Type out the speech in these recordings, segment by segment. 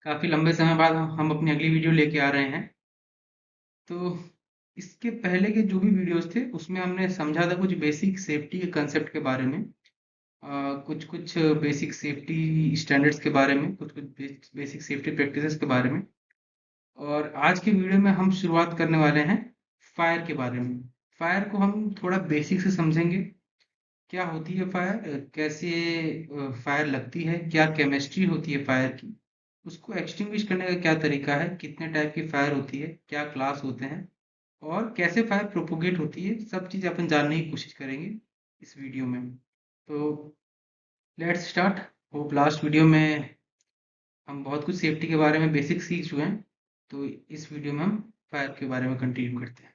काफी लंबे समय बाद हम अपनी अगली वीडियो लेके आ रहे हैं। तो इसके पहले के जो भी वीडियोस थे उसमें हमने समझा था कुछ बेसिक सेफ्टी के कंसेप्ट के बारे में, कुछ कुछ बेसिक सेफ्टी स्टैंडर्ड्स के बारे में, कुछ कुछ बेसिक सेफ्टी प्रैक्टिसेस के बारे में। और आज के वीडियो में हम शुरुआत करने वाले हैं फायर के बारे में। फायर को हम थोड़ा बेसिक से समझेंगे। क्या होती है फायर, कैसे फायर लगती है, क्या केमिस्ट्री होती है फायर की, उसको एक्सटिंग्विश करने का क्या तरीका है, कितने टाइप की फायर होती है, क्या क्लास होते हैं, और कैसे फायर प्रोपोगेट होती है, सब चीज़ अपन जानने की कोशिश करेंगे इस वीडियो में। तो let's start. Hope last video में हम बहुत कुछ सेफ्टी के बारे में बेसिक सीख चुके हैं। तो इस वीडियो में हम फायर के बारे में कंटिन्यू करते हैं।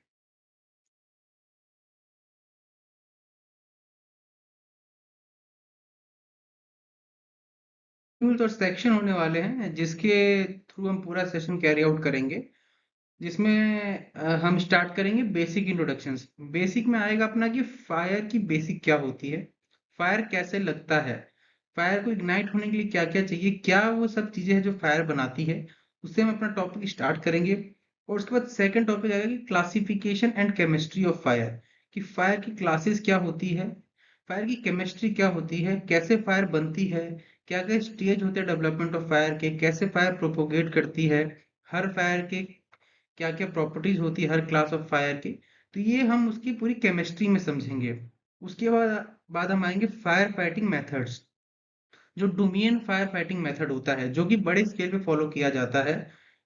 टूल्स और सेक्शन होने वाले हैं जिसके थ्रू हम पूरा सेशन कैरी आउट करेंगे, जिसमें हम स्टार्ट करेंगे बेसिक इंट्रोडक्शंस। बेसिक में आएगा अपना कि फायर की बेसिक क्या होती है, फायर कैसे लगता है, फायर को इग्नाइट होने के लिए क्या क्या चाहिए, क्या वो सब चीजें हैं जो फायर बनाती है। उससे हम अपना टॉपिक स्टार्ट करेंगे। और उसके बाद सेकंड टॉपिक आएगा कि classification and chemistry of fire, कि फायर की क्लासेस क्या होती है, फायर की केमिस्ट्री क्या होती है, कैसे फायर बनती है, क्या क्या स्टेज होते हैं डेवलपमेंट ऑफ फायर के, कैसे फायर प्रोपोगेट करती है, हर फायर के क्या क्या प्रॉपर्टीज होती है हर क्लास ऑफ फायर की। तो ये हम उसकी पूरी केमिस्ट्री में समझेंगे। उसके बाद हम आएंगे फायर फाइटिंग मेथड्स। जो डोमियन फायर फाइटिंग मेथड होता है जो कि बड़े स्केल पे फॉलो किया जाता है,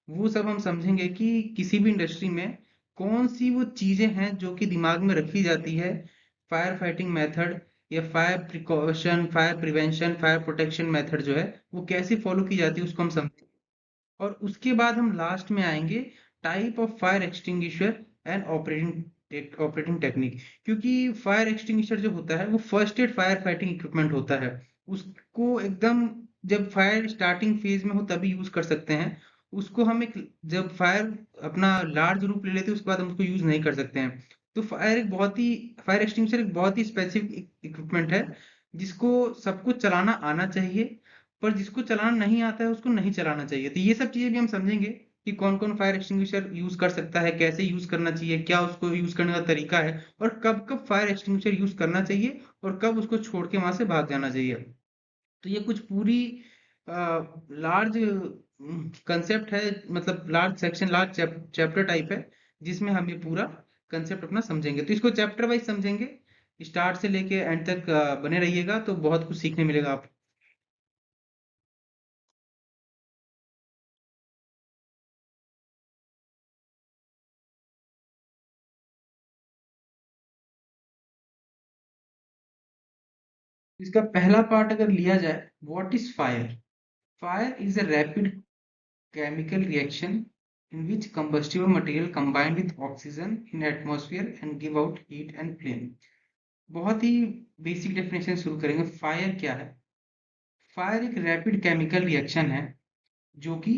वो सब हम समझेंगे कि किसी भी इंडस्ट्री में कौन सी वो चीजें हैं जो कि दिमाग में रखी जाती है फायर फाइटिंग मेथड, या fire precaution, fire prevention, fire protection method जो है वो कैसे फॉलो की जाती है उसको हम समझेंगे। और उसके बाद हम लास्ट में आएंगे type of fire extinguisher and operating technique. क्योंकि फायर एक्सटिंग्विशर जो होता है वो first aid fire fighting equipment होता है। उसको एकदम जब फायर स्टार्टिंग फेज में हो तभी यूज कर सकते हैं। उसको हम एक, जब फायर अपना लार्ज रूप ले लेते हैं उसके बाद हम उसको यूज नहीं कर सकते हैं। तो फायर एक्सटिंग्विशर एक बहुत ही स्पेसिफिक इक्विपमेंट है जिसको सबको चलाना आना चाहिए, पर जिसको चलाना नहीं आता है उसको नहीं चलाना चाहिए। तो ये सब चीजें भी हम समझेंगे कि कौन कौन फायर एक्सटिंग्विशर यूज कर सकता है, कैसे यूज करना चाहिए, क्या उसको यूज करने का तरीका है, और कब कब फायर एक्सटिंग्विशर यूज करना चाहिए और कब उसको छोड़ के वहां से भाग जाना चाहिए। तो ये कुछ पूरी लार्ज कंसेप्ट है, मतलब large section, large chapter type है, जिसमें हम ये पूरा कंसेप्ट अपना समझेंगे। तो इसको चैप्टर वाइज समझेंगे, स्टार्ट से लेके एंड तक बने रहिएगा तो बहुत कुछ सीखने मिलेगा आप। इसका पहला पार्ट अगर लिया जाए, what is fire. Fire is a rapid chemical reaction in which combustible material combined with oxygen in atmosphere and give out heat and flame। बहुत ही बेसिक डेफिनेशन शुरू करेंगे। फायर क्या है? फायर एक रैपिड केमिकल रिएक्शन है जो कि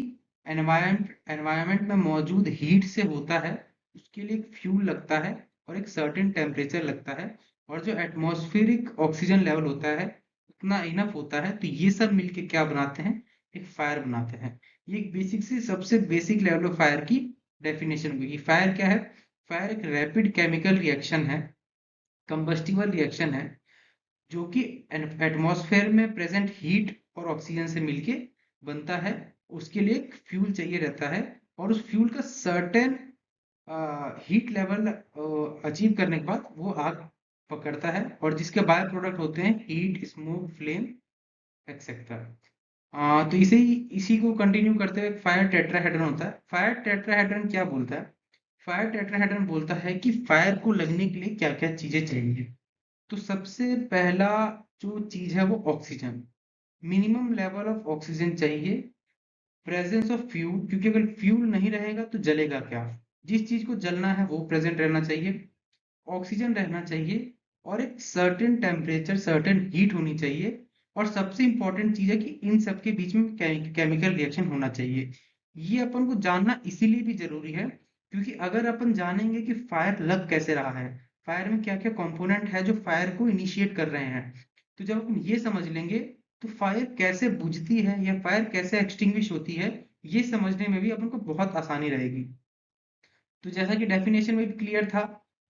environment में मौजूद हीट से होता है। उसके लिए एक फ्यूल लगता है और एक सर्टेन टेम्परेचर लगता है, और जो एटमॉस्फेरिक ऑक्सीजन लेवल होता है उतना इनफ होता है, तो ये सब मिलके क्या बनाते हैं, एक फायर बनाते हैं। ये एक बेसिक से सबसे बेसिक लेवल ऑफ फायर की डेफिनेशन हुई। फायर क्या है? फायर एक रैपिड केमिकल रिएक्शन है, कंबस्टिबल रिएक्शन है, जो कि एटमॉस्फेयर में प्रेजेंट हीट और ऑक्सीजन से मिलके बनता है। उसके लिए एक फ्यूल चाहिए रहता है, और उस फ्यूल का सर्टेन हीट लेवल अचीव करने के बाद वो आग पकड़ता है, और जिसके बाय प्रोडक्ट होते हैं हीट, स्मोक, फ्लेम, एक्सेट्रा। तो इसी को कंटिन्यू करते हुए फायर टेट्राहेड्रन होता है। फायर टेट्राहेड्रन क्या बोलता है? फायर टेट्राहेड्रन बोलता है कि फायर को लगने के लिए क्या क्या चीजें चाहिए। तो सबसे पहला जो चीज है वो oxygen. Minimum level of oxygen चाहिए, प्रेजेंस ऑफ फ्यूल, क्योंकि अगर फ्यूल नहीं रहेगा तो जलेगा क्या। जिस चीज को जलना है वो प्रेजेंट रहना चाहिए, ऑक्सीजन रहना चाहिए, और एक सर्टेन टेम्परेचर, सर्टेन हीट होनी चाहिए। और सबसे इंपॉर्टेंट चीज है कि इन सबके बीच में केमिकल रिएक्शन होना चाहिए। ये अपन को जानना इसीलिए भी जरूरी है क्योंकि अगर अपन जानेंगे कि फायर लग कैसे रहा है, फायर में क्या क्या कंपोनेंट है जो फायर को इनिशिएट कर रहे हैं, तो जब अपन ये समझ लेंगे तो फायर कैसे बुझती है या फायर कैसे एक्सटिंग्विश होती है, ये समझने में भी अपन को बहुत आसानी रहेगी। तो जैसा कि डेफिनेशन में भी क्लियर था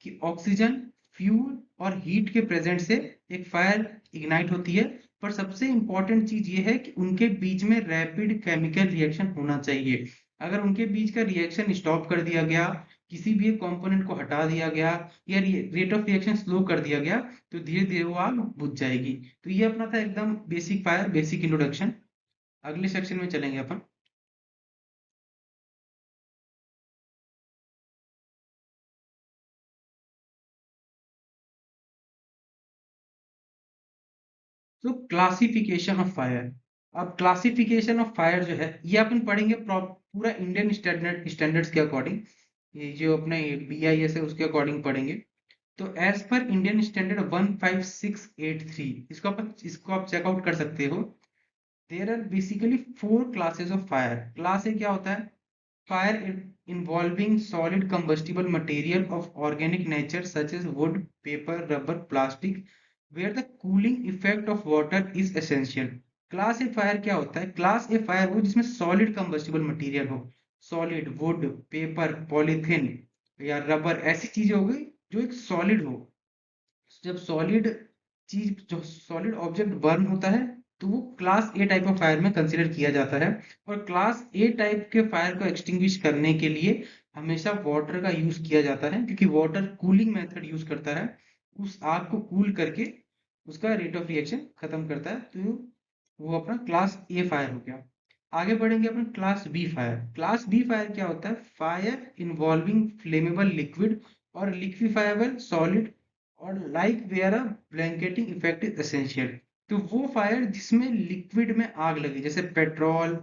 कि ऑक्सीजन, फ्यूल और हीट के प्रेजेंट से एक फायर इग्नाइट होती है। पर सबसे इंपॉर्टेंट चीज ये है कि उनके बीच में रैपिड केमिकल रिएक्शन होना चाहिए। अगर उनके बीच का रिएक्शन स्टॉप कर दिया गया, किसी भी एक कंपोनेंट को हटा दिया गया या रेट ऑफ रिएक्शन स्लो कर दिया गया, तो धीरे धीरे वो आग बुझ जाएगी। तो ये अपना था एकदम बेसिक फायर बेसिक इंट्रोडक्शन। अगले सेक्शन में चलेंगे अपन। तो क्लासिफिकेशन ऑफ फायर। अब क्लासिफिकेशन ऑफ फायर जो है ये अपन पढ़ेंगे पूरा इंडियन स्टैंडर्ड्स के अकॉर्डिंग। ये जो अपने BIS है उसके अकॉर्डिंग पढ़ेंगे। तो एज पर इंडियन स्टैंडर्ड 15683, इसको आप चेकआउट कर सकते हो। There are basically 4 classes of fire. Class A क्या होता है? Fire involving solid combustible material of organic nature such as wood, paper, rubber, plastic, where the cooling effect of water is essential. Class A fire क्या होता है? Class ए fire वो जिसमें solid combustible material हो, solid wood, paper, polythene या rubber, ऐसी चीजें हो गई जो एक सॉलिड हो। जब सॉलिड ऑब्जेक्ट बर्न होता है तो वो class A type of fire में कंसिडर किया जाता है। और क्लास ए टाइप के फायर को एक्सटिंग्विश करने के लिए हमेशा वाटर का यूज किया जाता है, क्योंकि वाटर कूलिंग मेथड यूज करता है, उस आग को कूल करके उसका रेट ऑफ रिएक्शन खत्म करता है। तो वो अपना क्लास ए फायर हो गया। आगे बढ़ेंगे अपन class B fire. Class B fire क्या होता है? फायर इन्वॉल्विंग फ्लेमेबल लिक्विड और लिक्विफाइबल सॉलिड और like where a blanketing effect is essential. तो वो फायर जिसमें लिक्विड में आग लगे, जैसे पेट्रोल,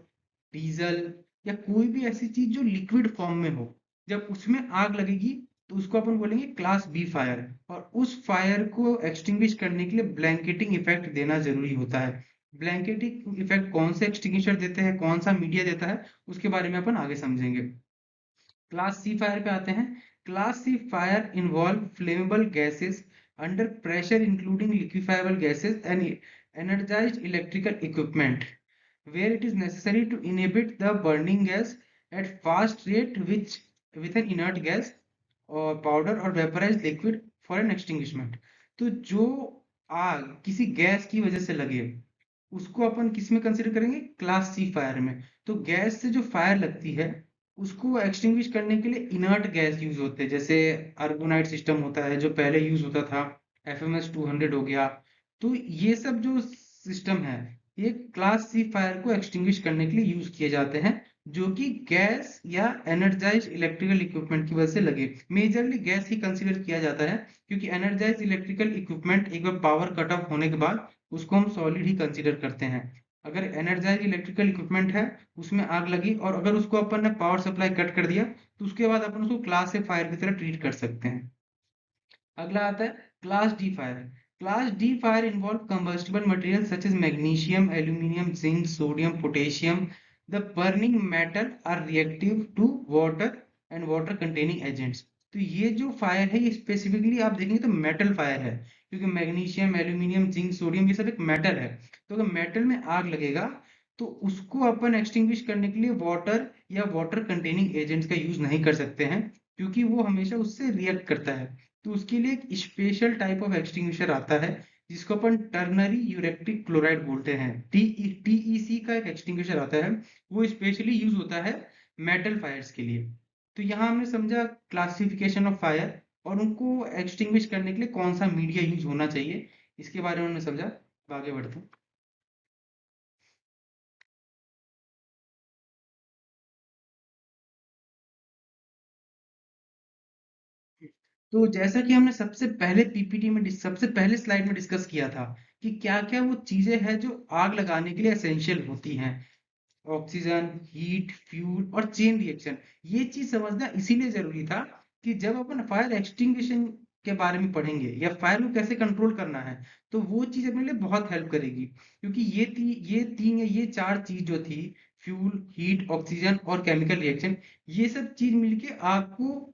डीजल या कोई भी ऐसी चीज जो लिक्विड फॉर्म में हो, जब उसमें आग लगेगी तो उसको अपन बोलेंगे क्लास बी फायर। और उस फायर को एक्सटिंग्विश करने के लिए ब्लैंकेटिंग इफेक्ट देना जरूरी होता है। ब्लैंकेटिंग इफेक्ट कौन से एक्सटिंग्विशर देते हैं, कौन सा मीडिया देता है, उसके बारे में अपन आगे समझेंगे। क्लास सी फायर पे आते हैं। Class C fire involve flammable gases under pressure including liquefiable gases and energized electrical equipment where it is necessary to inhibit the burning gas at fast rate which with an inert gas or powder or vaporized liquid for an extinguishment। तो जो आग किसी gas की वजह से लगे उसको अपन किस में कंसिडर करेंगे? क्लास सी फायर में। तो गैस से जो फायर लगती है उसको एक्सटिंग्विश करने के लिए इनर्ट गैस यूज होते हैं, जैसे अर्गोनाइट सिस्टम होता है जो पहले यूज होता था, FMS 200 हो गया। तो ये सब जो सिस्टम है ये क्लास सी फायर को एक्सटिंग्विश करने के लिए यूज किए जाते हैं, जो कि गैस या एनर्जाइज इलेक्ट्रिकल इक्विपमेंट की वजह से लगे। मेजरली गैस ही कंसिडर किया जाता है, क्योंकि एनर्जाइज इलेक्ट्रिकल इक्विपमेंट एक बार पावर कट ऑफ होने के बाद उसको हम सॉलिड ही कंसिडर करते हैं। अगर एनर्जाइज इलेक्ट्रिकल इक्विपमेंट है, उसमें आग लगी और अगर उसको अपन ने पावर सप्लाई कट कर दिया, तो उसके बाद अपन उसको क्लास ए फायर की तरह ट्रीट कर सकते हैं। अगला आता है class D fire. Class D fire involve combustible material such as magnesium, aluminium, zinc, sodium, potassium. The burning metal are reactive to water and water containing agents. तो ये जो फायर है ये स्पेसिफिकली आप देखेंगे तो मेटल फायर है, क्योंकि मैग्नीशियम, एल्यूमिनियम, जिंक, सोडियम ये सब एक मेटल है। तो अगर मेटल में आग लगेगा तो उसको अपन एक्सटिंग्विश करने के लिए वाटर या वाटर कंटेनिंग एजेंट्स का यूज नहीं कर सकते हैं, क्योंकि वो हमेशा उससे रिएक्ट करता है। तो उसके लिए एक स्पेशल टाइप ऑफ एक्सटिंग्विशर आता है जिसको अपन टर्नरी यूरेक्टिक क्लोराइड बोलते हैं। TEC का एक एक्सटिंग्विशर आता है, वो स्पेशली यूज होता है मेटल फायर्स के लिए। तो यहाँ हमने समझा क्लासिफिकेशन ऑफ फायर और उनको एक्सटिंग्विश करने के लिए कौन सा मीडिया यूज होना चाहिए, इसके बारे में हमने समझा। अब आगे बढ़ते हैं। तो जैसा कि हमने सबसे पहले PPT में सबसे पहले स्लाइड में डिस्कस किया था कि क्या क्या वो चीजें हैं जो आग लगाने के लिए एसेंशियल होती हैं। ऑक्सीजन, हीट, फ्यूल और चेन रिएक्शन। ये चीज समझना इसीलिए जरूरी था कि जब अपन फायर एक्सटिंग्विशन के बारे में पढ़ेंगे या फायर को कैसे कंट्रोल करना है, तो वो चीज अपने लिए बहुत हेल्प करेगी। क्योंकि ये तीन या ये चार चीज जो थी, फ्यूल, हीट, ऑक्सीजन और केमिकल रिएक्शन, ये सब चीज मिलके आग को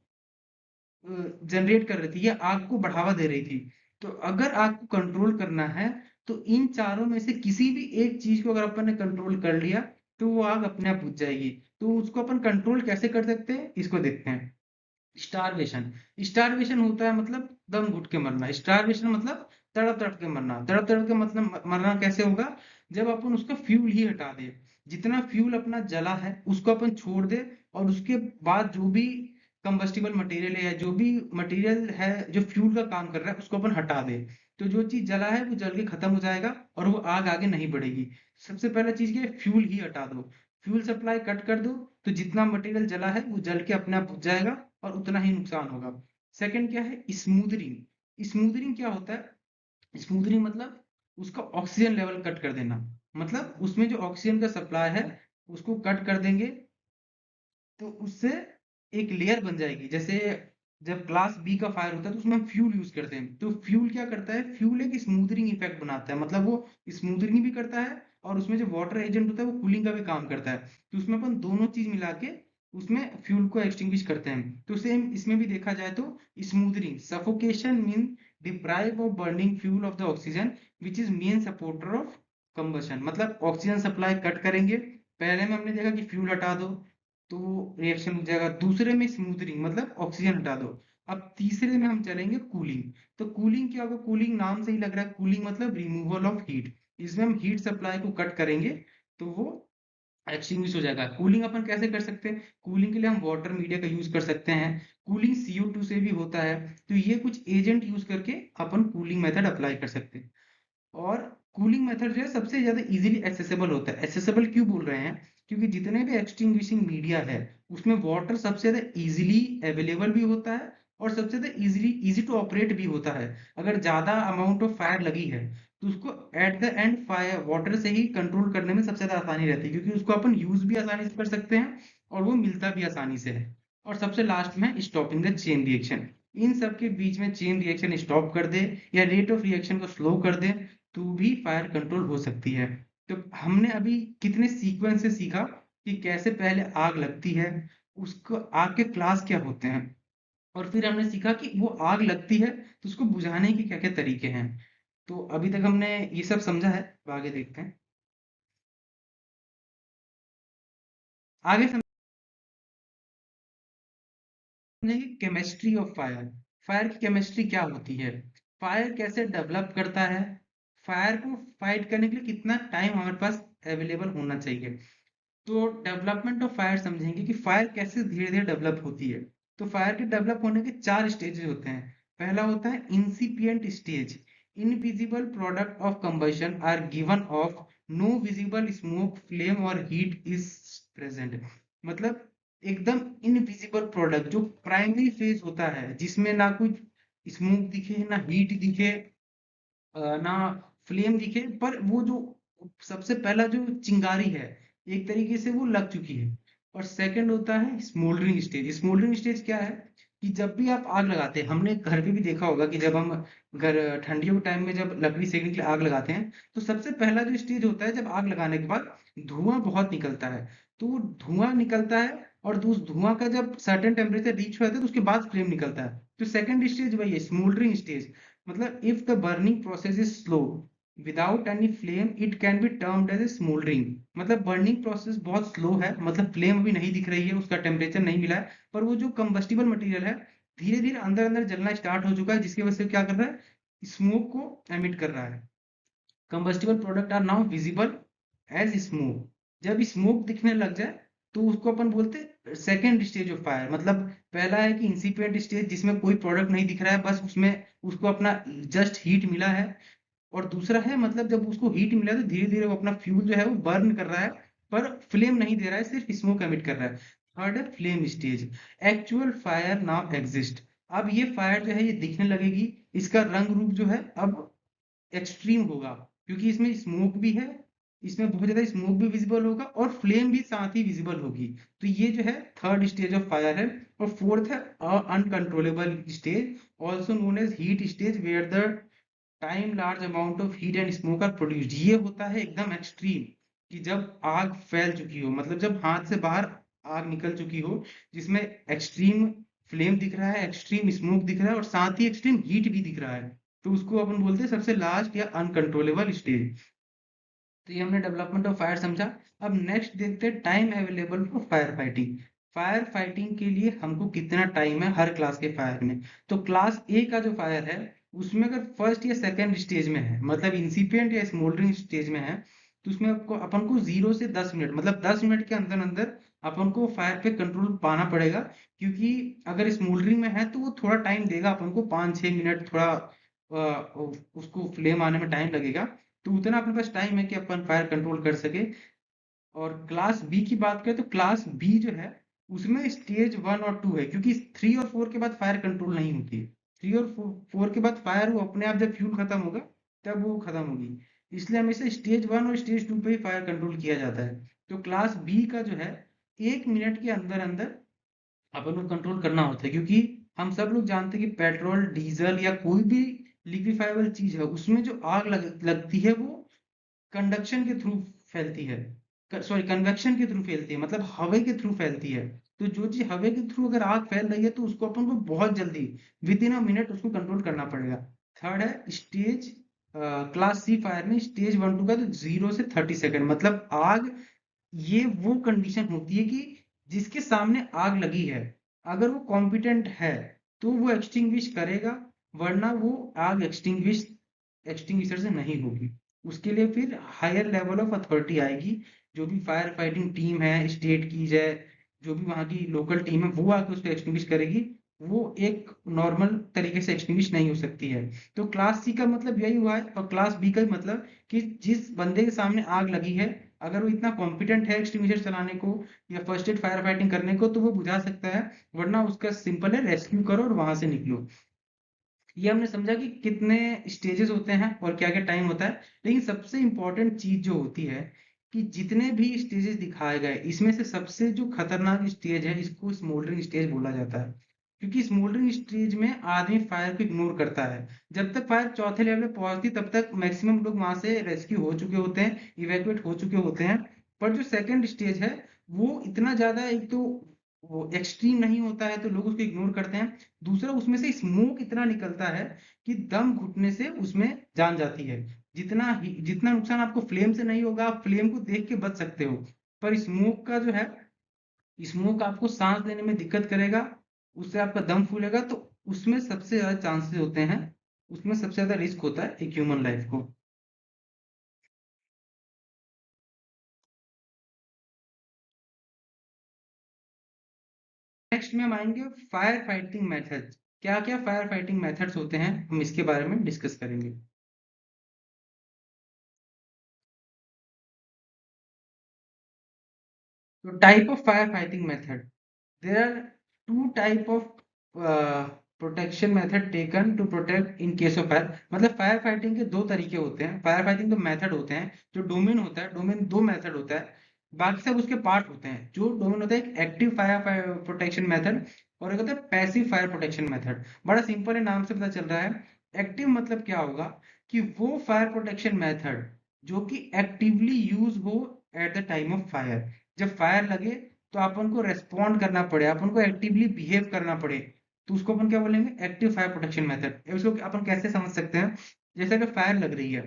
जनरेट कर रही थी या आग को बढ़ावा दे रही थी। तो अगर आग को कंट्रोल करना है तो इन चारों में से किसी भी एक चीज को अगर अपन ने कंट्रोल कर लिया तो वो आग अपने आप बुझ जाएगी। तो उसको अपन कंट्रोल कैसे कर सकते हैं, इसको देखते हैं। स्टारवेशन। स्टारवेशन होता है मतलब दम घुट के मरना। स्टारवेशन मतलब तड़प तड़प के मरना। तड़प तड़प के मतलब मरना कैसे होगा, जब अपन उसका फ्यूल ही हटा दे। जितना फ्यूल अपना जला है उसको अपन छोड़ दे, और उसके बाद जो भी कंबस्टिबल मटेरियल है, जो भी मटेरियल है जो फ्यूल का काम कर रहा है, उसको अपन हटा दे। तो जो चीज जला है वो जल के खत्म हो जाएगा, और वो आग आगे नहीं बढ़ेगी। सबसे पहला चीज क्या है, फ्यूल ही हटा दो। फ्यूल सप्लाई कट कर दो, तो जितना मटेरियल जला है वो जल के अपने आप बुझ जाएगा, और उतना ही नुकसान होगा। सेकंड क्या है, स्मूदरिंग। स्मूदरिंग क्या होता है, स्मूदरिंग मतलब उसका ऑक्सीजन लेवल कट कर देना। मतलब उसमें जो ऑक्सीजन का सप्लाई है उसको कट कर देंगे, तो उससे एक लेयर बन जाएगी। जैसे जब क्लास बी का फायर होता है तो उसमें हम फ्यूल यूज करते हैं, तो फ्यूल क्या करता है, फ्यूल एक स्मूदरिंग इफेक्ट बनाता है। मतलब वो स्मूदरिंग भी करता है, और उसमें जो वाटर एजेंट होता है वो कूलिंग का भी काम करता है। तो उसमें अपन दोनों चीज मिला के उसमें फ्यूल को एक्सटिंग्विश करते हैं। तो सेम इसमें भी देखा जाए तो smothering suffocation mean deprive of burning fuel of the oxygen which is main supporter of combustion. मतलब ऑक्सीजन सप्लाई कट करेंगे। पहले में हमने देखा कि फ्यूल हटा दो तो रिएक्शन हो जाएगा। दूसरे में स्मूथनिंग मतलब ऑक्सीजन हटा दो। अब तीसरे में हम चलेंगे कूलिंग। तो कूलिंग क्या होगा, कूलिंग नाम से ही लग रहा है, कूलिंग मतलब रिमूवल ऑफ हीट। इसमें हम हीट सप्लाई को कट करेंगे, तो वो एक्सटिंग्विश हो जाएगा। कूलिंग अपन कैसे कर सकते हैं, कूलिंग के लिए हम वाटर मीडिया का यूज कर सकते हैं। कूलिंग CO2 से भी होता है। तो ये कुछ एजेंट यूज करके अपन कूलिंग मेथड अप्लाई कर सकते हैं। और कूलिंग मेथड जो है सबसे ज्यादा इजीली एक्सेसिबल होता है। एक्सेसिबल क्यों बोल रहे हैं, क्योंकि जितने भी एक्सटिंग्विशिंग मीडिया है उसमें वाटर सबसे ज्यादा इजीली अवेलेबल भी होता है, और सबसे ज्यादा इजी टू ऑपरेट भी होता है। अगर ज्यादा अमाउंट ऑफ फायर लगी है तो उसको at the end fire water से ही कंट्रोल करने में सबसे ज्यादा आसानी रहती है, क्योंकि उसको अपन यूज भी आसानी से कर सकते हैं, और वो मिलता भी आसानी से है। और सबसे लास्ट में स्टॉपिंग द चेन रिएक्शन। इन सब के बीच में चेन रिएक्शन स्टॉप कर दे या रेट ऑफ रिएक्शन को स्लो कर दे, तो भी फायर कंट्रोल हो सकती है। तो हमने अभी कितने सीक्वेंस से सीखा कि कैसे पहले आग लगती है, उसको आग के क्लास क्या होते हैं, और फिर हमने सीखा कि वो आग लगती है तो उसको बुझाने के क्या क्या तरीके हैं। तो अभी तक हमने ये सब समझा है, तो आगे देखते हैं। आगे समझेंगे केमिस्ट्री ऑफ फायर। फायर की केमिस्ट्री क्या होती है, फायर कैसे डेवलप करता है, फायर को फाइट करने के लिए कितना टाइम हमारे पास अवेलेबल होना चाहिए। तो डेवलपमेंट ऑफ फायर समझेंगे कि फायर कैसे धीरे धीरे डेवलप होती है। तो फायर के डेवलप होने के 4 स्टेजेस होते हैं। पहला होता है incipient stage. Invisible product of combustion are given off no visible smoke flame और हीट इज प्रेजेंट। मतलब एकदम इनविजिबल प्रोडक्ट जो प्राइमरी फेज होता है, जिसमें ना कुछ स्मोक दिखे ना हीट दिखे, ना फ्लेम दिखे, पर वो जो सबसे पहला जो चिंगारी है एक तरीके से वो लग चुकी है। और सेकंड होता है स्मोल्डरिंग स्टेज। स्मोल्डरिंग स्टेज क्या है, कि जब भी आप आग लगाते हैं, हमने घर पे भी देखा होगा कि जब हम घर ठंडियों के टाइम में जब लकड़ी सेकने के लिए आग लगाते हैं, तो सबसे पहला जो स्टेज होता है, जब आग लगाने के बाद धुआं बहुत निकलता है। तो वो धुआं निकलता है, और उस धुआं का जब सर्टेन टेम्परेचर रीच हो जाता है तो उसके बाद फ्लेम निकलता है। तो सेकंड स्टेज वही है, स्मोल्डरिंग स्टेज। मतलब if the burning process is slow without any flame it can be termed as a smouldering. मतलब बर्निंग प्रोसेस बहुत स्लो है, मतलब फ्लेम अभी नहीं दिख रही है, उसका टेम्परेचर नहीं मिला है, पर वो जो कंबस्टिबल मटेरियल है धीरे धीरे अंदर अंदर जलना स्टार्ट हो चुका है, जिसकी वजह से क्या कर रहा है, स्मोक को एमिट कर रहा है। Combustible product are now visible as smoke. जब स्मोक दिखने लग जाए तो उसको अपन बोलते हैं सेकेंड स्टेज ऑफ फायर। मतलब पहला है कि इंसिपिएंट स्टेज, जिसमें कोई प्रोडक्ट नहीं दिख रहा है, बस उसमें उसको अपना जस्ट हीट मिला है। और दूसरा है, मतलब जब उसको हीट मिला तो धीरे धीरे वो अपना फ्यूल जो है वो बर्न कर रहा है, पर फ्लेम नहीं दे रहा है, सिर्फ स्मोक एमिट कर रहा है। थर्ड है flame stage. Actual fire now exist. अब ये फायर जो है ये दिखने लगेगी, इसका रंग रूप जो है अब एक्सट्रीम होगा, क्योंकि इसमें स्मोक भी है, इसमें बहुत ज्यादा स्मोक भी विजिबल होगा, और फ्लेम भी साथ ही विजिबल होगी। तो ये जो है थर्ड स्टेज ऑफ फायर है। और फोर्थ है uncontrollable stage, also known as heat stage, where the time large amount of heat and smoke are produced. ये होता है एकदम एक्सट्रीम, कि जब आग फैल चुकी हो, मतलब जब हाथ से बाहर आग निकल चुकी हो, जिसमें एक्सट्रीम फ्लेम दिख रहा है, एक्सट्रीम स्मोक दिख रहा है, और साथ ही एक्सट्रीम हीट भी दिख रहा है, तो उसको अपन बोलते हैं सबसे लास्ट या अनकंट्रोलेबल स्टेज। तो ये हमने डेवलपमेंट ऑफ फायर समझा। अब नेक्स्ट देखते हैं time available for fire fighting. Fire fighting के लिए हमको कितना टाइम है हर क्लास के फायर में। तो क्लास ए का जो फायर है उसमें अगर फर्स्ट या सेकेंड स्टेज में है, मतलब इंसिपिएंट या स्मोल्डरिंग स्टेज में है, तो उसमें आपको अपन को 0 से 10 मिनट, मतलब 10 मिनट के अंदर अंदर अपन को फायर पे कंट्रोल पाना पड़ेगा। क्योंकि अगर स्मोल्डरिंग में है तो वो थोड़ा टाइम देगा अपन को, 5-6 मिनट थोड़ा उसको फ्लेम आने में टाइम लगेगा। तो उतना अपने पास टाइम है कि अपन फायर कंट्रोल कर सके। और क्लास बी की बात करें तो क्लास बी जो है उसमें स्टेज 1 और 2 है, क्योंकि 3 और 4 के बाद फायर कंट्रोल नहीं होती है। 3 और 4 के बाद फायर वो अपने आप जब फ्यूल खत्म होगा तब वो खत्म होगी। इसलिए हमेशा स्टेज 1 और स्टेज 2 पे ही फायर कंट्रोल किया जाता है। तो क्लास बी का जो है 1 मिनट के अंदर अंदर अपन को कंट्रोल करना होता है, क्योंकि हम सब लोग जानते हैं कि पेट्रोल डीजल या कोई भी लिक्विफाइबल चीज है उसमें जो आग लगती है वो कंडक्शन के थ्रू फैलती है, सॉरी कन्वेक्शन के थ्रू फैलती है, मतलब हवा के थ्रू फैलती है। तो जो चीज हवा के थ्रू अगर आग फैल रही है तो उसको अपन को बहुत जल्दी विद इन अ मिनट उसको कंट्रोल करना पड़ेगा। थर्ड है स्टेज क्लास सी फायर में स्टेज 1-2 का, तो 0 से 30 सेकंड, मतलब आग, ये वो कंडीशन होती है कि जिसके सामने आग लगी है अगर वो कॉम्पिटेंट है तो वो एक्सटिंग्विश करेगा, वरना वो आग एक्सटिंग्विशर से नहीं होगी। उसके लिए फिर हायर लेवल ऑफ अथॉरिटी आएगी। जो भी फायर फाइटिंग टीम है स्टेट की है, जो भी वहाँ की लोकल टीम है वो आके उसको एक्सटिंग्विश करेगी। वो एक नॉर्मल तरीके से एक्सटिंग्विश नहीं हो सकती है। तो क्लास सी का मतलब यही हुआ है, और क्लास बी का भी मतलब कि जिस बंदे के सामने आग लगी है अगर वो इतना कॉम्पिटेंट है एक्सटिंग्विशर चलाने को या फर्स्ट एड फायर फाइटिंग करने को तो वो बुझा सकता है, वरना उसका सिंपल है रेस्क्यू करो और वहां से निकलो। ये हमने समझा कि कितने स्टेजेस होते हैं और क्या क्या टाइम होता है। लेकिन सबसे इंपॉर्टेंट चीज जो होती है कि जितने भी स्टेजेस दिखाए गए इसमें से सबसे जो खतरनाक स्टेज है इसको स्मोल्डरिंग स्टेज बोला जाता है। क्योंकि स्मोल्डरिंग स्टेज में आदमी फायर को इग्नोर करता है। जब तक फायर चौथे लेवल पे पहुंचती तब तक मैक्सिमम लोग वहां से रेस्क्यू हो चुके होते हैं, इवैक्यूएट हो चुके होते हैं। पर जो सेकंड स्टेज है वो इतना ज्यादा, एक तो वो एक्सट्रीम नहीं होता है तो लोग उसको इग्नोर करते हैं। दूसरा उसमें से स्मोक इतना निकलता है कि दम घुटने से उसमें जान जाती है। जितना नुकसान आपको फ्लेम से नहीं होगा, आप फ्लेम को देख के बच सकते हो, पर स्मोक का जो है, स्मोक आपको सांस लेने में दिक्कत करेगा, उससे आपका दम फूलेगा, तो उसमें सबसे ज्यादा चांसेस होते हैं, उसमें सबसे ज्यादा रिस्क होता है एक ह्यूमन लाइफ को। नेक्स्ट में हम आएंगे फायर फाइटिंग मेथड्स। क्या क्या फायर फाइटिंग मेथड्स होते हैं हम इसके बारे में डिस्कस करेंगे। तो type of fire fighting method, there are two type of protection method taken to protect in case of fire। मतलब फायर फाइटिंग के दो तरीके होते हैं, फायर फाइटिंग के मेथड होते हैं। जो डोमेन होता है, डोमेन दो मेथड होता है, बाकी सब उसके पार्ट होते हैं। जो डोमेन होता है एक एक्टिव फायर प्रोटेक्शन मेथड और एक होता है पैसिव फायर प्रोटेक्शन मेथड। बड़ा सिंपल है, नाम से पता चल रहा है। एक्टिव मतलब क्या होगा कि वो फायर प्रोटेक्शन मेथड जो कि एक्टिवली यूज हो at the time of fire. जब फायर लगे तो अपन को रेस्पॉन्ड करना पड़े, अपन को एक्टिवली बिहेव करना पड़े, तो उसको अपन क्या बोलेंगे, एक्टिव फायर प्रोटेक्शन मेथड। इसको अपन कैसे समझ सकते हैं, जैसे अगर फायर लग रही है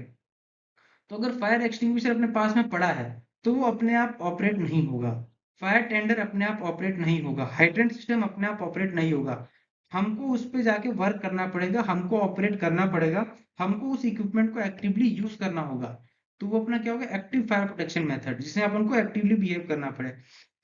तो अगर फायर एक्सटिंग्विशर अपने पास में पड़ा है तो वो अपने आप ऑपरेट नहीं होगा। फायर टेंडर अपने आप ऑपरेट नहीं होगा, हाइड्रेंट सिस्टम अपने आप ऑपरेट नहीं होगा। हमको उस पे जाके वर्क करना पड़ेगा, हमको ऑपरेट करना पड़ेगा, हमको उस इक्विपमेंट को एक्टिवली यूज करना होगा। तो वो अपना क्या होगा, एक्टिव फायर प्रोटेक्शन मेथड, जिसमें अपन को एक्टिवली बिहेव करना पड़े।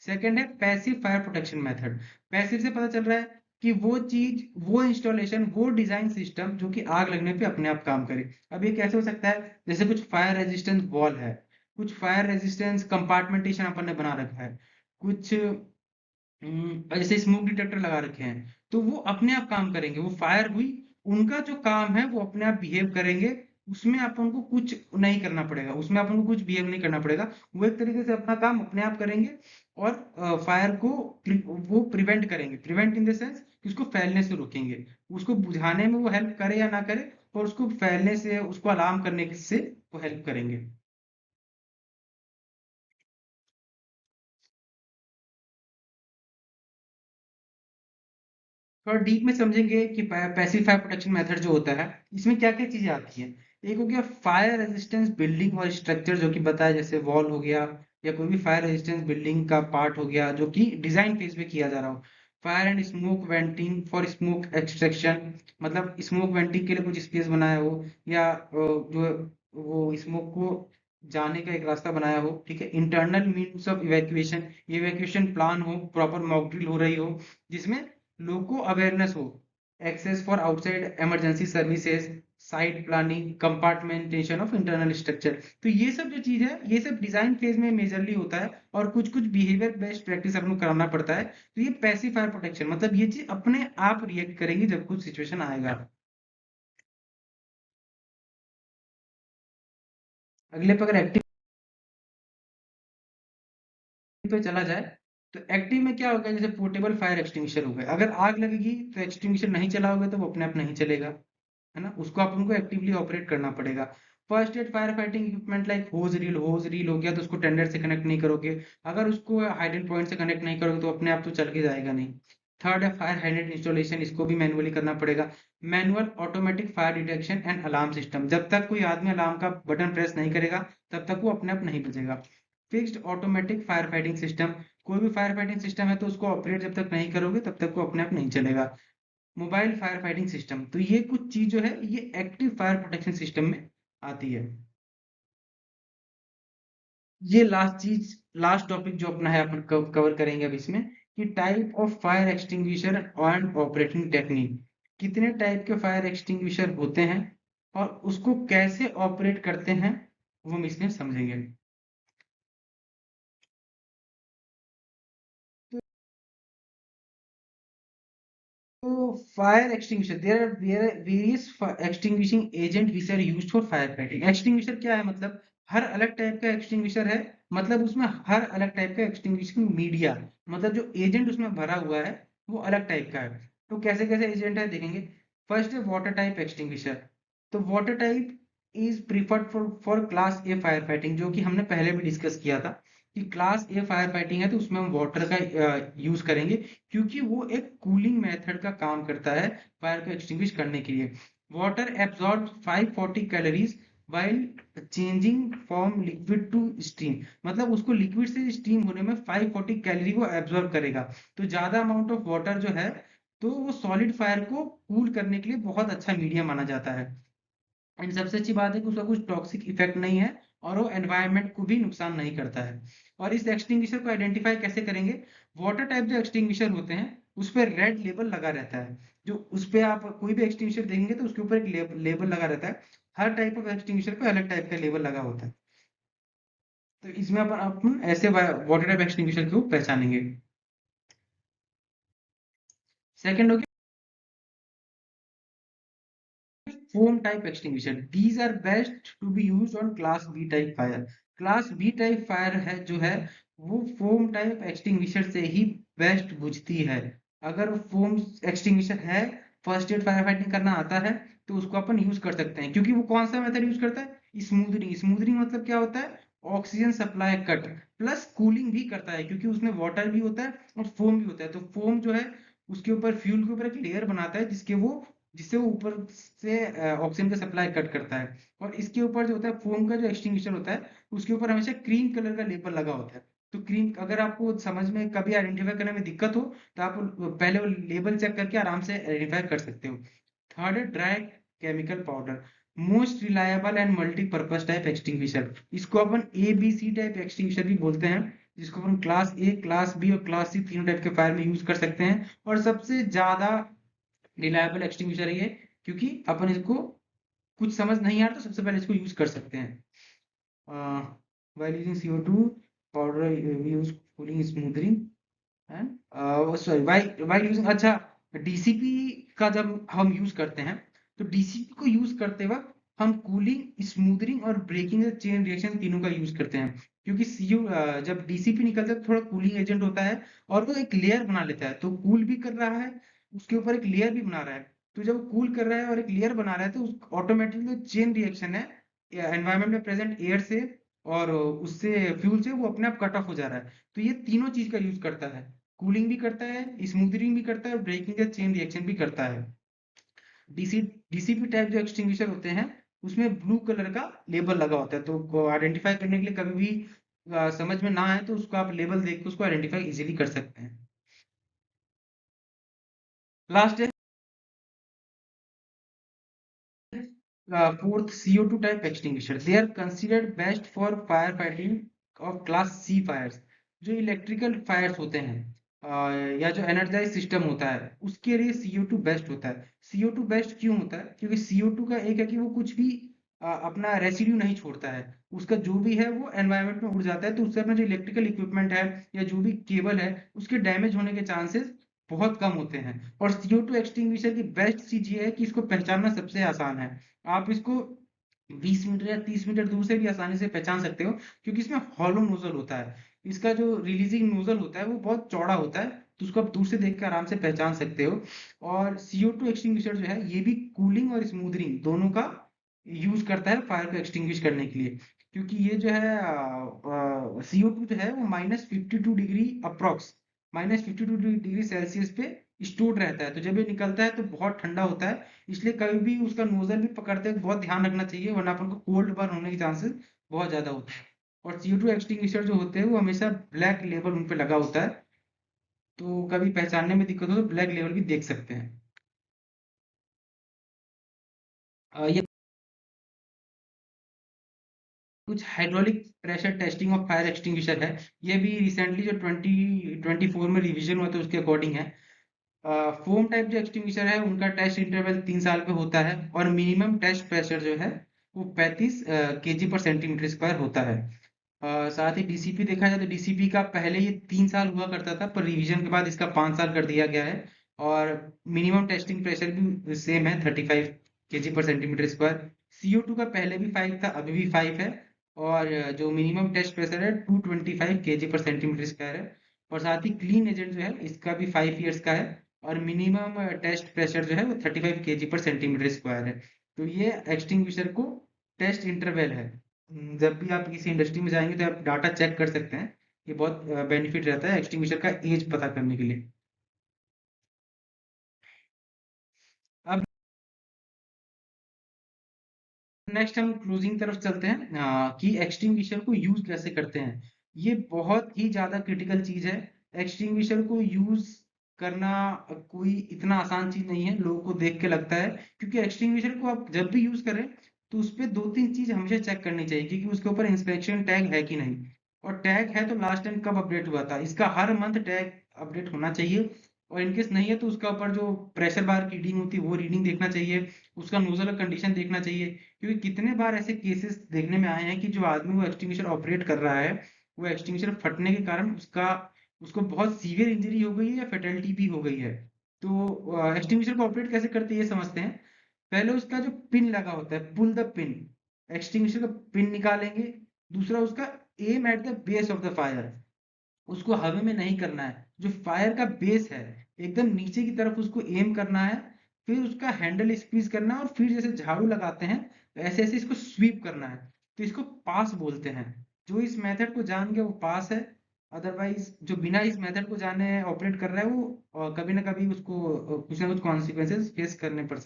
सेकंड है passive fire protection method. Passive से पता चल रहा है कि वो चीज, वो इंस्टॉलेशन, वो डिजाइन सिस्टम जो कि आग लगने पे अपने आप काम करे। अब ये कैसे हो सकता है, जैसे कुछ फायर रेजिस्टेंस वॉल है, कुछ फायर रेजिस्टेंस कंपार्टमेंटेशन अपन ने बना रखा है, कुछ जैसे स्मोक डिटेक्टर लगा रखे हैं, तो वो अपने आप काम करेंगे। वो फायर हुई, उनका जो काम है वो अपने आप बिहेव करेंगे। उसमें अपन को कुछ नहीं करना पड़ेगा, उसमें अपन को कुछ बिहेव नहीं करना पड़ेगा। वो एक तरीके से अपना काम अपने आप करेंगे और फायर को वो प्रिवेंट करेंगे। प्रिवेंट इन द सेंस कि उसको फैलने से रोकेंगे, उसको बुझाने में वो हेल्प करे या ना करे, और उसको फैलने से, उसको अलार्म करने से वो हेल्प करेंगे। थोड़ा डीप में समझेंगे कि पैसिव फायर प्रोटेक्शन मेथड जो होता है इसमें क्या क्या चीजें आती हैं। एक हो गया फायर रेजिस्टेंस बिल्डिंग और स्ट्रक्चर, जो कि बताया जैसे वॉल हो गया या कोई भी फायर रेजिस्टेंस बिल्डिंग का पार्ट हो गया जो कि डिजाइन फेज पे किया जा रहा हो। Fire and smoke venting for smoke extraction, मतलब स्मोक वेंटिंग के लिए कुछ स्पेस बनाया हो, या जो वो स्मोक को जाने का एक रास्ता बनाया हो। ठीक है, internal means of evacuation, evacuation plan हो, प्रॉपर मॉक ड्रिल हो रही हो जिसमें लोगों को अवेयरनेस हो, access for outside emergency services, site planning, compartmentation of internal structure. तो ये सब जो चीज है ये सब डिजाइन फेज में मेजरली होता है, और कुछ कुछ बिहेवियर बेस्ड प्रैक्टिस अपन को कराना पड़ता है। तो ये पैसिव फायर प्रोटेक्शन, मतलब ये चीज अपने आप रिएक्ट करेगी जब कुछ सिचुएशन आएगा। अगले पर अगर एक्टिव पे चला जाए, तो एक्टिव में क्या होगा, जैसे पोर्टेबल फायर एक्सटिंग्विशर हो गए। अगर आग लगेगी तो एक्सटिंग्विशर नहीं चलाओगे तो वो अपने आप नहीं चलेगा, है ना, उसको अपन को एक्टिवली ऑपरेट करना पड़ेगा। First aid fire fighting equipment like hose reel हो गया, तो उसको टेंडर से कनेक्ट नहीं करोगे। अगर उसको हाइडल पॉइंट से कनेक्ट नहीं करोगे तो अपने आप तो चल के जाएगा नहीं। थर्ड है फायर हाइडेंट इंस्टॉलेशन, इसको भी मैनुअली करना पड़ेगा। Manual automatic fire detection and alarm system, जब तक कोई आदमी अलार्म का बटन प्रेस नहीं करेगा तब तक वो अपने आप नहीं बजेगा। Fixed automatic fire fighting system, कोई भी फायर फाइटिंग सिस्टम है तो उसको ऑपरेट जब तक नहीं करोगे तब तक वो अपने आप नहीं चलेगा। मोबाइल फायर फाइटिंग सिस्टम, तो ये कुछ चीज जो है ये एक्टिव फायर प्रोटेक्शन सिस्टम में आती है। ये लास्ट चीज, लास्ट टॉपिक जो अपना है अपन कवर करेंगे अब इसमें, कि type of fire extinguisher and operating technique. कितने टाइप के फायर एक्सटिंग्विशर होते हैं और उसको कैसे ऑपरेट करते हैं वो हम इसमें समझेंगे। तो fire extinguisher, there are various extinguishing agent which are used for fire fighting. Extinguisher क्या है, मतलब हर अलग टाइप का एक्सटिंग्विशर है, मतलब उसमें हर अलग टाइप का एक्सटिंग्विशिंग मीडिया, मतलब जो एजेंट उसमें भरा हुआ है वो अलग टाइप का है। तो कैसे कैसे एजेंट है देखेंगे। फर्स्ट है वाटर टाइप एक्सटिंग्विशर। तो water type is preferred for class A fire fighting, जो कि हमने पहले भी डिस्कस किया था कि क्लास ए फायर फाइटिंग है तो उसमें हम वाटर का यूज करेंगे, क्योंकि वो एक कूलिंग मेथड का काम करता है फायर को एक्सटिंग्विश करने के लिए। Water absorb 540 calories while changing from liquid to steam, मतलब उसको लिक्विड से स्टीम होने में 540 कैलोरी वो एब्जॉर्ब करेगा। तो ज्यादा अमाउंट ऑफ वाटर जो है तो वो सॉलिड फायर को कूल करने के लिए बहुत अच्छा मीडियम माना जाता है। एंड सबसे अच्छी बात है कि उसका कुछ टॉक्सिक इफेक्ट नहीं है और वो एनवायरनमेंट को भी नुकसान नहीं करता है। और इस एक्सटिंग्विशर को आइडेंटिफाई कैसे करेंगे। वाटर टाइप जो एक्सटिंग्विशर होते हैं उस पर रेड लेबल लगा रहता है, जो उस पे आप कोई भी एक्सटिंग्विशर देंगे तो उसके ऊपर एक लेबल लगा रहता है। हर टाइप ऑफ एक्सटिंग्विशर पे अलग टाइप का लेबल लगा होता है। तो इसमें अपन ऐसे वाटर टाइप एक्सटिंग्विशर को पहचानेंगे। सेकंड हो foam type extinguisher, these are best to be use on class B type fire. Class B type fire है जो है वो फोम टाइप एक्सटिंग्विशर से ही बेस्ट बुझती है। अगर फोम एक्सटिंग्विशर है, फर्स्ट एड फायर फाइटिंग करना आता है, तो उसको अपन यूज कर सकते हैं, क्योंकि वो कौन सा मेथड यूज करता है, स्मूदरिंग। स्मूदरिंग मतलब क्या होता है, oxygen supply cut plus cooling भी करता है, क्योंकि उसमें वाटर भी होता है और फोम भी होता है। तो फोम जो है उसके ऊपर फ्यूल के ऊपर एक लेयर बनाता है जिससे वो ऊपर से ऑक्सीजन का सप्लाई कट करता है। और इसके ऊपर जो होता है फोम का जो एक्सटिंग्विशर होता है उसके ऊपर हमेशा क्रीम कलर का लेबल लगा होता है। तो क्रीम, अगर आपको समझ में कभी आइडेंटिफाई करने में दिक्कत हो तो आप पहले वो लेबल चेक करके आराम से आइडेंटिफाई कर सकते हो। थर्ड है dry chemical powder, most reliable and multipurpose type extinguisher. इसको अपन A B C type extinguisher भी बोलते हैं, जिसको अपन क्लास ए, क्लास बी और क्लास सी तीनों टाइप के फायर में यूज कर सकते हैं। और सबसे ज्यादा रिलायबल एक्सटिंग्विशर है ये, क्योंकि अपन इसको कुछ समझ नहीं आ रहा तो सबसे पहले इसको यूज कर सकते हैं। while using CO2 powder we use cooling smoothing and sorry while using, अच्छा, डीसीपी का जब हम यूज करते हैं तो डीसीपी को यूज करते वक्त हम कूलिंग, स्मूथनिंग और ब्रेकिंग चेन रिएक्शन तीनों का यूज करते हैं, क्योंकि सीयू जब डीसीपी निकलता है तो थोड़ा कूलिंग एजेंट होता है और वो एक लेयर बना लेता है, तो कूल भी कर रहा है, उसके ऊपर एक लेयर भी बना रहा है। तो जब कूल कर रहा है और एक लेयर बना रहा है तो ऑटोमेटिकली चेन रिएक्शन है एनवायरमेंट में प्रेजेंट एयर से और उससे फ्यूल से वो अपने आप कट ऑफ हो जा रहा है। तो ये तीनों चीज का यूज करता है, कूलिंग भी करता है, स्मूथनिंग भी करता है और ब्रेकिंग या चेन रिएक्शन भी करता है। डीसी डीसीपी टाइप जो एक्सटिंग्विशर होते हैं उसमें ब्लू कलर का लेबल लगा होता है, तो आइडेंटिफाई करने के लिए कभी भी समझ में ना आए तो उसको आप लेबल देख के उसको आइडेंटिफाई इजीली कर सकते हैं। लास्ट है fourth, CO2 type extinguisher. They are considered best for firefighting of class C fires. जो इलेक्ट्रिकल फायर्स होते हैं या जो एनर्जाइज सिस्टम होता है उसके लिए CO2 बेस्ट होता है। CO2 बेस्ट क्यों होता है? क्योंकि CO2 का एक है कि वो कुछ भी अपना रेसिड्यू नहीं छोड़ता है। उसका जो भी है वो एनवायरनमेंट में उड़ जाता है, तो उससे अपना जो इलेक्ट्रिकल इक्विपमेंट है या जो भी केबल है उसके डैमेज होने के चांसेस बहुत कम होते हैं। और CO2 एक्सटिंग्विशर की बेस्ट चीज ये है कि इसको पहचानना सबसे आसान है। आप इसको 20 मीटर या 30 मीटर दूर से भी आसानी से पहचान सकते हो, क्योंकि इसमें हॉलो नोजल होता है। इसका जो रिलीजिंग नोजल होता है वो बहुत चौड़ा होता है, तो उसको आप दूर से देख कर आराम से पहचान सकते हो। और CO2 एक्सटिंग्विशर जो है ये भी कूलिंग और स्मूदरिंग दोनों का यूज करता है फायर को एक्सटिंग्विश करने के लिए। क्योंकि ये जो है CO2 जो है वो -52 डिग्री अप्रॉक्स -52 डिग्री सेल्सियस पे स्टोर रहता है, तो जब ये निकलता है तो बहुत ठंडा होता है। इसलिए कभी भी उसका नोजल भी पकड़ते वक्त बहुत ध्यान रखना चाहिए, वरना अपन को कोल्ड बर्न होने के चांसेस बहुत ज्यादा होते हैं। और CO2 एक्सटिंग्विशर जो होते हैं वो हमेशा ब्लैक लेबल उन पे लगा होता है, तो कभी पहचानने में दिक्कत हो तो ब्लैक लेबल भी देख सकते हैं। ये कुछ hydraulic pressure testing of fire extinguisher है। ये भी रिसेंटली जो 2024 में रिवीजन हुआ था उसके अकॉर्डिंग है। फोम टाइप जो एक्सटिंग्विशर है उनका टेस्ट इंटरवल 3 साल पे होता है, और मिनिमम टेस्ट प्रेशर जो है वो 35 केजी पर सेंटीमीटर स्क्वायर होता है। साथ ही डीसीपी देखा जाए तो डीसीपी का पहले ये 3 साल हुआ करता था, पर रिवीजन के बाद इसका 5 साल कर दिया गया है। और मिनिमम टेस्टिंग प्रेशर भी सेम है, 35 केजी पर सेंटीमीटर स्क्वायर। CO2 का पहले भी 5 था, अभी भी 5 है। और जो मिनिमम टेस्ट प्रेशर है 225 केजी पर सेंटीमीटर स्क्वायर है। और साथ ही क्लीन एजेंट जो है इसका भी 5 ईयर्स का है, और मिनिमम टेस्ट प्रेशर जो है वो 35 केजी पर सेंटीमीटर स्क्वायर है। तो ये एक्सटिंग्विशर को टेस्ट इंटरवल है। जब भी आप किसी इंडस्ट्री में जाएंगे तो आप डाटा चेक कर सकते हैं। ये बहुत बेनिफिट रहता है एक्सटिंग्विशर का एज पता करने के लिए। अब नेक्स्ट हम क्लोजिंग तरफ चलते हैं, कि एक्सटिंग्विशर को यूज कैसे करते हैं। ये बहुत ही ज्यादा क्रिटिकल चीज है। एक्सटिंग्विशर को यूज करना कोई इतना आसान चीज नहीं है, लोगों को देख के लगता है। क्योंकि एक्सटिंग्विशर को आप जब भी यूज करें तो उस पे 2-3 चीज हमेशा चेक करनी चाहिए, क्योंकि उसके ऊपर इंस्पेक्शन टैग है कि नहीं। और टैग है तो लास्ट टाइम कब अपडेट हुआ था, इसका हर मंथ टैग अपडेट होना चाहिए। और इनकेस नहीं है तो उसका ऊपर जो प्रेशर बार की रीडिंग होती है वो रीडिंग देखना चाहिए। उसका नोजल का कंडीशन देखना चाहिए, क्योंकि कितने बार ऐसे केसेस देखने में आए हैं कि जो आदमी वो एक्सटिंग्विशर ऑपरेट कर रहा है, वो एक्सटिंग्विशर फटने के कारण उसका उसको बहुत सीवियर इंजरी हो गई है या फेटलिटी भी हो गई है। तो एक्सटिंग्विशर को ऑपरेट कैसे करते हैं ये समझते हैं। पहले उसका जो पिन लगा होता है, पुल द पिन, एक्सटिंग्विशर का पिन निकालेंगे। दूसरा उसका aim at the base of the fire, उसको हवा में नहीं करना है, जो फायर का बेस है एकदम नीचे की तरफ उसको एम करना है। फिर उसका हैंडल स्क्वीज करना है, और फिर जैसे झाड़ू लगाते हैं तो ऐसे ऐसे इसको स्वीप करना है। तो इसको पास बोलते हैं। जो इस मेथड को जान गया वो पास है। अदरवाइज जो बिना इस मेथड को जाने ऑपरेट कर रहा है वो कभी ना कभी उसको कुछ ना कुछ कॉन्सिक्वेंसेस फेस करने पड़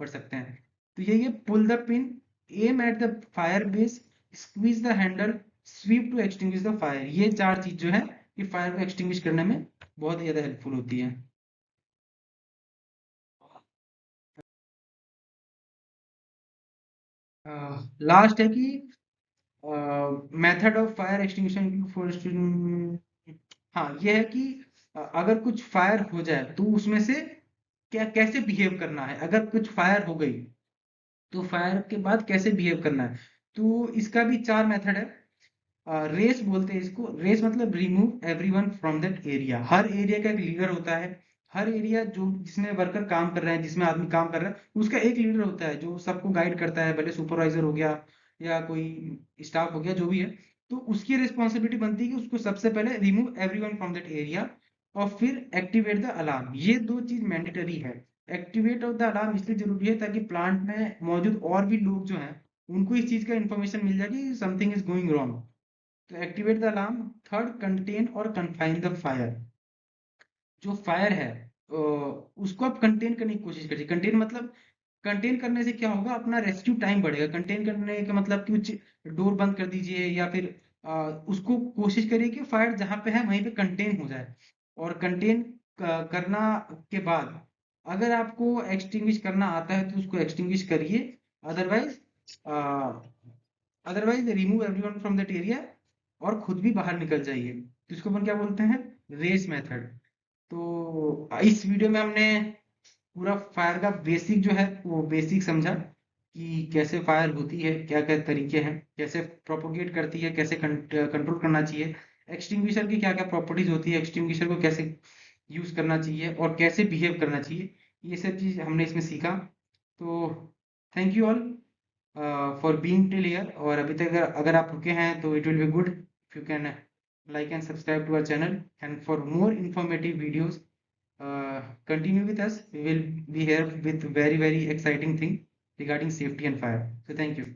सकते हैं। तो ये pull the pin, aim at the fire base, squeeze the handle, sweep to extinguish the fire, ये 4 चीज जो है ये फायर को एक्सटिंग्विश करने में बहुत ही ज्यादा हेल्पफुल होती है। लास्ट है कि method of fire extinguishing for, हाँ ये है कि अगर कुछ फायर हो जाए तो उसमें से क्या कैसे बिहेव करना है। अगर कुछ फायर हो गई तो फायर के बाद कैसे बिहेव करना है। तो इसका भी 4 मेथड है। रेस बोलते हैं इसको। रेस मतलब remove everyone from that area. Her area का एक लीडर होता है। हर एरिया जो जिसमें वर्कर काम कर रहे हैं, जिसमें आदमी काम कर रहा है, उसका एक लीडर होता है जो सबको गाइड करता है, भले सुपरवाइजर हो गया या कोई स्टाफ हो गया जो भी है। तो उसकी रिस्पॉन्सिबिलिटी बनती है कि उसको सबसे पहले remove everyone from that area, और फिर एक्टिवेट द अलार्म। ये 2 चीज मैंडेटरी है। एक्टिवेट ऑफ द अलार्म इसलिए जरूरी है ताकि प्लांट में मौजूद और भी लोग जो हैं उनको इस चीज का इंफॉर्मेशन मिल जाए कि समथिंग इज गोइंग रॉन्ग। तो activate the alarm. Third, contain और कन्फाइन द फायर। जो फायर है उसको आप कंटेन करने की कोशिश करिए। कंटेन मतलब कंटेन करने से क्या होगा, अपना रेस्क्यू टाइम बढ़ेगा। कंटेन करने का मतलब कि कुछ डोर बंद कर दीजिए, या फिर उसको कोशिश करिए कि फायर जहाँ पे है वहीं पे कंटेन हो जाए। और कंटेन करना के बाद अगर आपको एक्सटिंग्विश करना आता है तो उसको एक्सटिंग्विश करिए। Otherwise otherwise remove everyone from that area और खुद भी बाहर निकल जाइए। तो इसको अपन क्या बोलते हैं, रेस मेथड। तो इस वीडियो में हमने पूरा फायर का बेसिक जो है वो बेसिक समझा कि कैसे फायर होती है, क्या क्या तरीके हैं, कैसे प्रोपोगेट करती है, कैसे कंट्रोल करना चाहिए, एक्सटिंग्विशर की क्या क्या प्रॉपर्टीज होती है, एक्सटिंग्विशर को कैसे यूज करना चाहिए और कैसे बिहेव करना चाहिए। ये सब चीज हमने इसमें सीखा। तो thank you all for being till here. और अभी तक अगर आप रुके हैं तो it will be good if you can like and subscribe to our channel, and for more informative videos continue with us. We will be here with very exciting thing regarding safety and fire. So thank you.